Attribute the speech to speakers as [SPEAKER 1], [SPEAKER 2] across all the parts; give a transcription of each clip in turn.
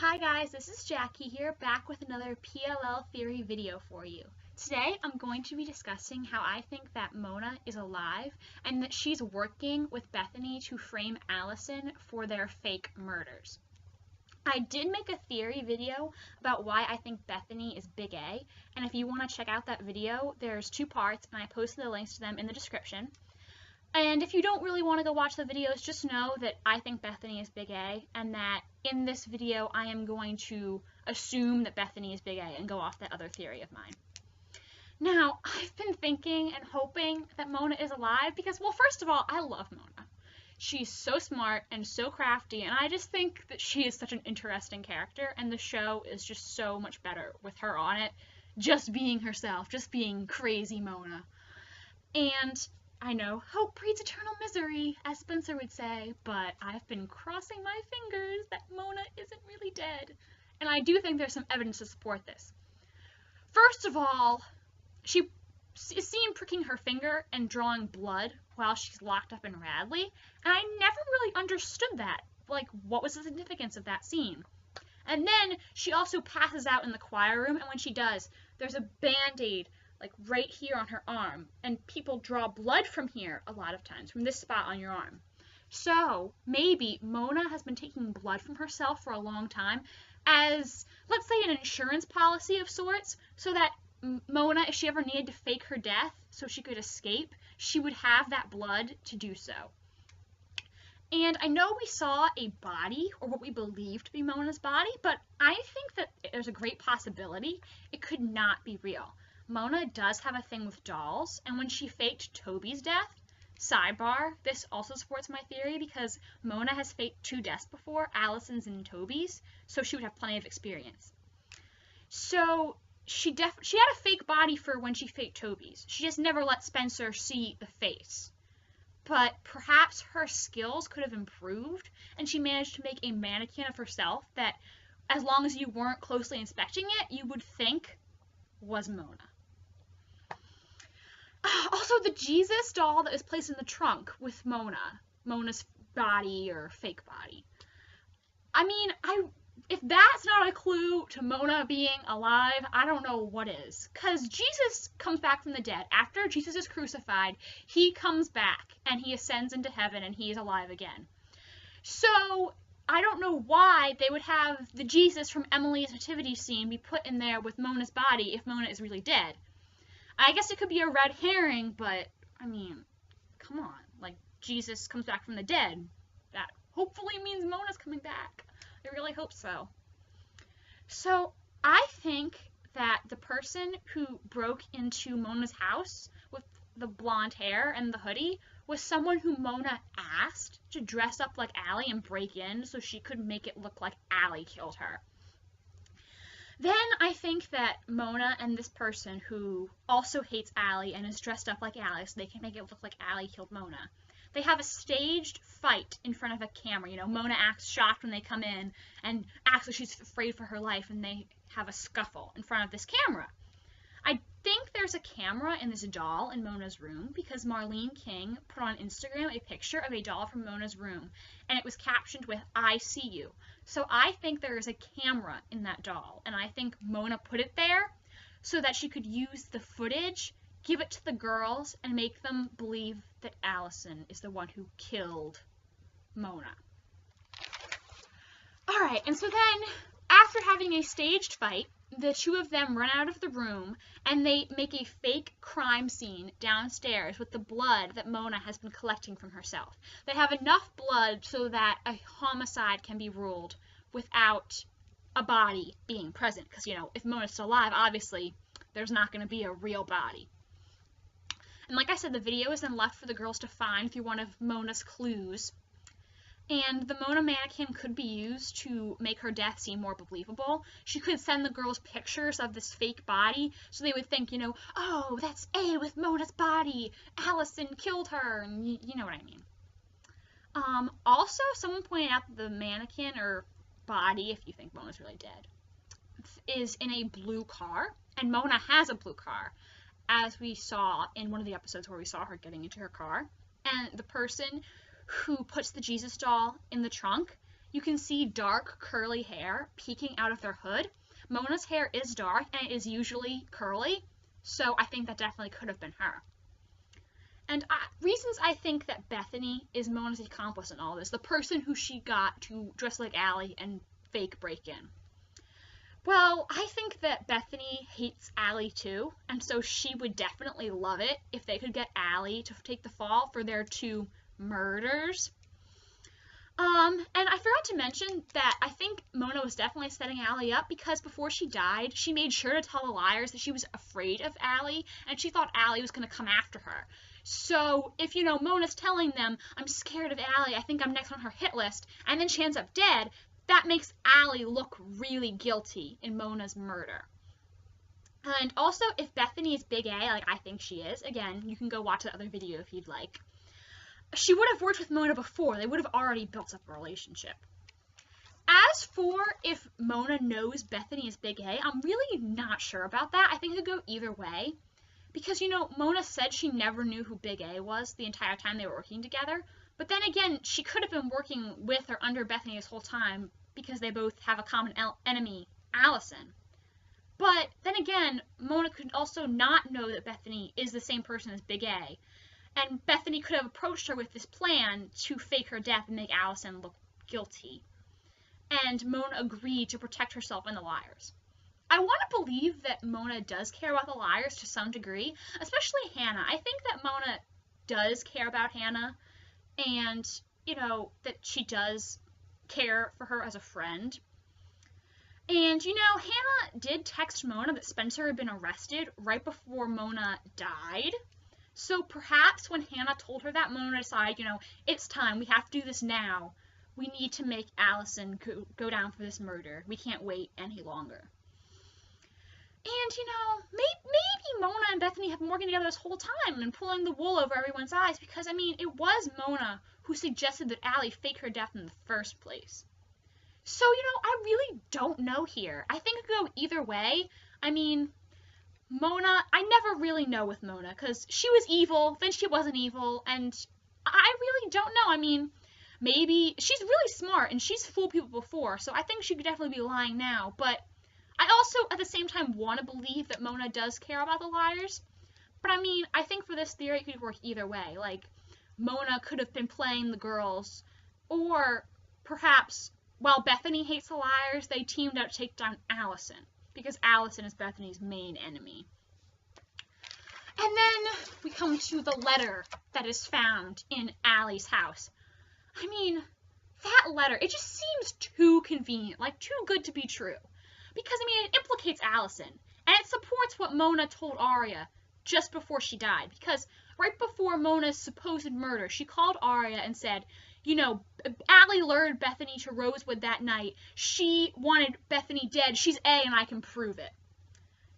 [SPEAKER 1] Hi guys, this is Jackie here, back with another PLL theory video for you. Today I'm going to be discussing how I think that Mona is alive and that she's working with Bethany to frame Alison for their fake murders. I did make a theory video about why I think Bethany is Big A, and if you want to check out that video, there's two parts and I posted the links to them in the description. And if you don't really want to go watch the videos, just know that I think Bethany is Big A, and that in this video I am going to assume that Bethany is Big A and go off that other theory of mine. Now, I've been thinking and hoping that Mona is alive because, well, first of all, I love Mona. She's so smart and so crafty, and I just think that she is such an interesting character, and the show is just so much better with her on it, just being herself, just being crazy Mona. And I know, hope breeds eternal misery, as Spencer would say, but I've been crossing my fingers that Mona isn't really dead. And I do think there's some evidence to support this. First of all, she is seen pricking her finger and drawing blood while she's locked up in Radley, and I never really understood that. Like, what was the significance of that scene? And then she also passes out in the choir room, and when she does, there's a band-aid like right here on her arm, and people draw blood from here a lot of times, from this spot on your arm. So maybe Mona has been taking blood from herself for a long time as, let's say, an insurance policy of sorts, so that Mona, if she ever needed to fake her death so she could escape, she would have that blood to do so. And I know we saw a body, or what we believe to be Mona's body, but I think that there's a great possibility it could not be real. Mona does have a thing with dolls, and when she faked Toby's death, sidebar, this also supports my theory because Mona has faked two deaths before, Alison's and Toby's, so she would have plenty of experience. So she had a fake body for when she faked Toby's. She just never let Spencer see the face. But perhaps her skills could have improved, and she managed to make a mannequin of herself that, as long as you weren't closely inspecting it, you would think was Mona. Also, the Jesus doll that was placed in the trunk with Mona's body or fake body. I mean, if that's not a clue to Mona being alive, I don't know what is. Because Jesus comes back from the dead. After Jesus is crucified, he comes back and he ascends into heaven and he is alive again. So I don't know why they would have the Jesus from Emily's nativity scene be put in there with Mona's body if Mona is really dead. I guess it could be a red herring, but, I mean, come on. Like, Jesus comes back from the dead. That hopefully means Mona's coming back. I really hope so. So, I think that the person who broke into Mona's house with the blonde hair and the hoodie was someone who Mona asked to dress up like Allie and break in so she could make it look like Allie killed her. Then I think that Mona and this person who also hates Allie and is dressed up like Allie so they can make it look like Allie killed Mona, they have a staged fight in front of a camera. You know, Mona acts shocked when they come in and acts like she's afraid for her life, and they have a scuffle in front of this camera. I think there's a camera in this doll in Mona's room because Marlene King put on Instagram a picture of a doll from Mona's room, and it was captioned with "I see you." So I think there is a camera in that doll, and I think Mona put it there so that she could use the footage, give it to the girls, and make them believe that Alison is the one who killed Mona. Alright, and so then, after having a staged fight, the two of them run out of the room, and they make a fake crime scene downstairs with the blood that Mona has been collecting from herself. They have enough blood so that a homicide can be ruled without a body being present. Because, you know, if Mona's still alive, obviously, there's not going to be a real body. And like I said, the video is then left for the girls to find through one of Mona's clues. And the Mona mannequin could be used to make her death seem more believable. She could send the girls pictures of this fake body, so they would think, you know, oh, that's A with Mona's body. Alison killed her, and you know what I mean. Also, someone pointed out that the mannequin, or body, if you think Mona's really dead, is in a blue car, and Mona has a blue car, as we saw in one of the episodes where we saw her getting into her car. And the person who puts the Jesus doll in the trunk you can see dark curly hair peeking out of their hood. Mona's hair is dark and it is usually curly, so I think that definitely could have been her. And reasons I think that Bethany is Mona's accomplice in all this, the person who she got to dress like Allie and fake break in. Well, I think that Bethany hates Allie too, and so she would definitely love it if they could get Allie to take the fall for their 2 murders. And I forgot to mention that I think Mona was definitely setting Allie up because before she died, she made sure to tell the liars that she was afraid of Allie and she thought Allie was going to come after her. So if, Mona's telling them, I'm scared of Allie, I think I'm next on her hit list, and then she ends up dead, that makes Allie look really guilty in Mona's murder. And also, if Bethany is Big A, like I think she is, again, you can go watch the other video if you'd like, she would have worked with Mona before. They would have already built up a relationship. As for if Mona knows Bethany is Big A, I'm really not sure about that. I think it could go either way. Because, Mona said she never knew who Big A was the entire time they were working together. But then again, she could have been working with or under Bethany this whole time because they both have a common enemy, Alison. But then again, Mona could also not know that Bethany is the same person as Big A. And Bethany could have approached her with this plan to fake her death and make Alison look guilty. And Mona agreed to protect herself and the liars. I want to believe that Mona does care about the liars to some degree, especially Hannah. I think that Mona does care about Hannah and, that she does care for her as a friend. And, Hannah did text Mona that Spencer had been arrested right before Mona died. So perhaps when Hannah told her that, Mona decided, it's time, we have to do this now. We need to make Alison go down for this murder. We can't wait any longer. And, maybe Mona and Bethany have been working together this whole time and pulling the wool over everyone's eyes because, it was Mona who suggested that Allie fake her death in the first place. So, I really don't know here. I think it could go either way. Mona, I never really know with Mona because she was evil, then she wasn't evil, and I really don't know. Maybe she's really smart and she's fooled people before, so I think she could definitely be lying now, but I also, at the same time, want to believe that Mona does care about the liars. But I think for this theory, it could work either way. Like, Mona could have been playing the girls, or perhaps, while Bethany hates the liars, they teamed up to take down Alison, because Alison is Bethany's main enemy. And then we come to the letter that is found in Allie's house. That letter, it just seems too convenient, like too good to be true. Because, it implicates Alison, and it supports what Mona told Aria just before she died. Because right before Mona's supposed murder, she called Aria and said, Allie lured Bethany to Rosewood that night. She wanted Bethany dead. She's A and I can prove it.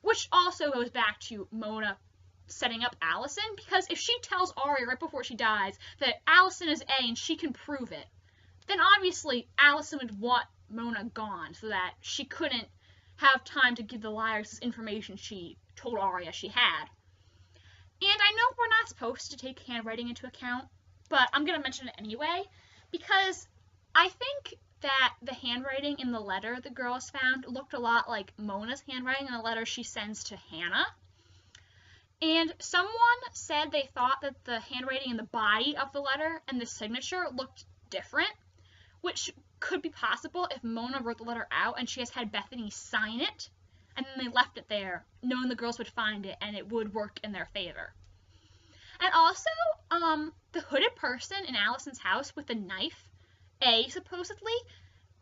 [SPEAKER 1] Which also goes back to Mona setting up Alison, because if she tells Aria right before she dies that Alison is A and she can prove it, then obviously Alison would want Mona gone so that she couldn't have time to give the liars this information she told Aria she had. And I know we're not supposed to take handwriting into account, but I'm going to mention it anyway, because I think that the handwriting in the letter the girls found looked a lot like Mona's handwriting in a letter she sends to Hannah. And someone said they thought that the handwriting in the body of the letter and the signature looked different, which could be possible if Mona wrote the letter out and she has had Bethany sign it, and then they left it there, knowing the girls would find it and it would work in their favor. And also, the hooded person in Alison's house with the knife, supposedly,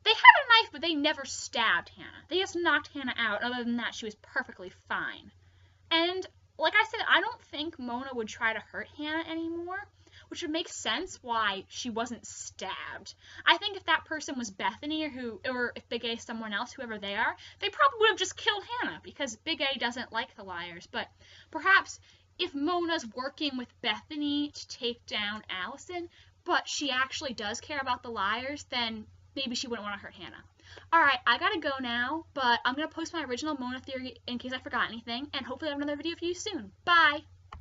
[SPEAKER 1] they had a knife, but they never stabbed Hannah. They just knocked Hannah out. Other than that, she was perfectly fine. And like I said, I don't think Mona would try to hurt Hannah anymore, which would make sense why she wasn't stabbed. I think if that person was Bethany or if Big A is someone else, whoever they are, they probably would have just killed Hannah because Big A doesn't like the liars. But perhaps if Mona's working with Bethany to take down Alison, but she actually does care about the liars, then maybe she wouldn't want to hurt Hannah. Alright, I gotta go now, but I'm gonna post my original Mona theory in case I forgot anything, and hopefully I have another video for you soon. Bye!